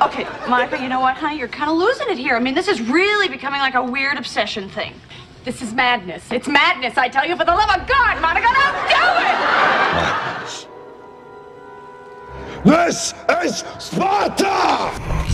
Okay, Monica, you know what, honey? You're kind of losing it here. I mean, this is really becoming like a weird obsession thing. This is madness. It's madness, I tell you, for the love of God, Monica, don't do it! This is Sparta!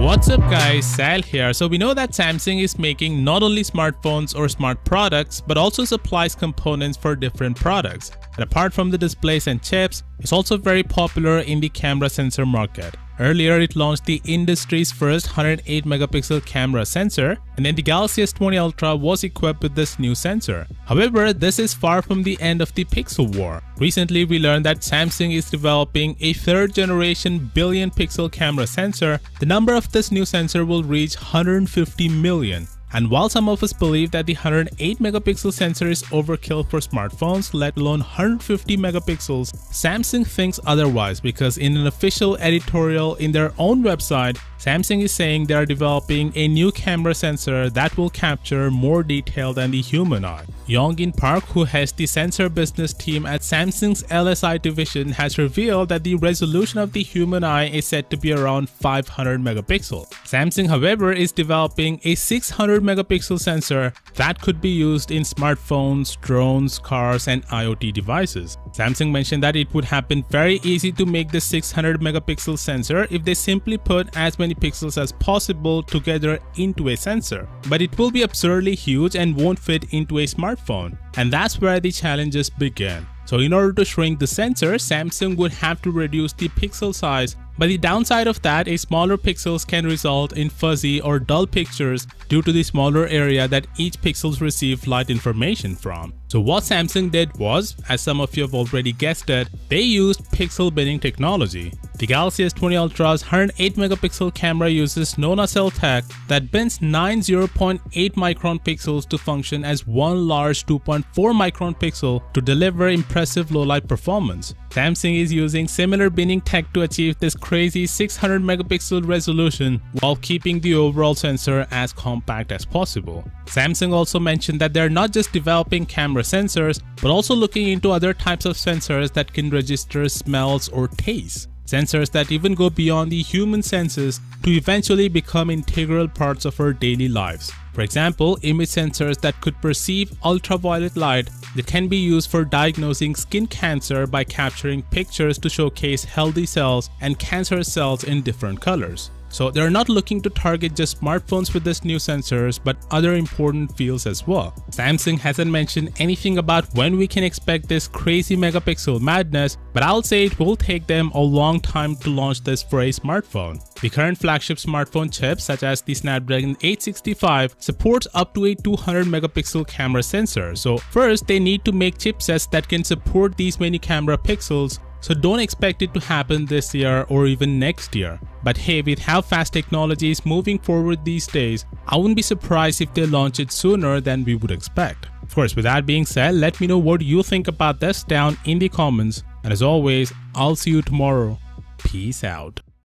What's up guys, Sal here. So we know that Samsung is making not only smartphones or smart products but also supplies components for different products. And apart from the displays and chips, it's also very popular in the camera sensor market. Earlier, it launched the industry's first 108 megapixel camera sensor, and then the Galaxy S20 Ultra was equipped with this new sensor. However, this is far from the end of the pixel war. Recently, we learned that Samsung is developing a third generation billion pixel camera sensor. The number of this new sensor will reach 150 million. And while some of us believe that the 108 megapixel sensor is overkill for smartphones, let alone 150 megapixels, Samsung thinks otherwise, because in an official editorial in their own website, Samsung is saying they are developing a new camera sensor that will capture more detail than the human eye. Yonggin Park, who heads the sensor business team at Samsung's LSI division, has revealed that the resolution of the human eye is said to be around 500 megapixels. Samsung, however, is developing a 600 megapixel sensor that could be used in smartphones, drones, cars, and IoT devices. Samsung mentioned that it would happen very easy to make the 600 megapixel sensor if they simply put as many pixels as possible together into a sensor. But it will be absurdly huge and won't fit into a smartphone. And that's where the challenges begin. So in order to shrink the sensor, Samsung would have to reduce the pixel size. But the downside of that is smaller pixels can result in fuzzy or dull pictures due to the smaller area that each pixels receive light information from. So what Samsung did was, as some of you have already guessed it, they used pixel binning technology. The Galaxy S20 Ultra's 108 megapixel camera uses NonaCell tech that bins 9 0.8 micron pixels to function as one large 2.4 micron pixel to deliver impressive low light performance. Samsung is using similar binning tech to achieve this crazy 600 megapixel resolution while keeping the overall sensor as compact as possible. Samsung also mentioned that they're not just developing camera sensors but also looking into other types of sensors that can register smells or tastes. Sensors that even go beyond the human senses to eventually become integral parts of our daily lives. For example, image sensors that could perceive ultraviolet light that can be used for diagnosing skin cancer by capturing pictures to showcase healthy cells and cancerous cells in different colors. So they're not looking to target just smartphones with this new sensors but other important fields as well. Samsung hasn't mentioned anything about when we can expect this crazy megapixel madness, but I'll say it will take them a long time to launch this for a smartphone. The current flagship smartphone chips such as the Snapdragon 865 supports up to a 200 megapixel camera sensor. So first they need to make chipsets that can support these many camera pixels. So don't expect it to happen this year or even next year. But hey, with how fast technology is moving forward these days, I wouldn't be surprised if they launch it sooner than we would expect. Of course, with that being said, let me know what you think about this down in the comments. And as always, I'll see you tomorrow. Peace out.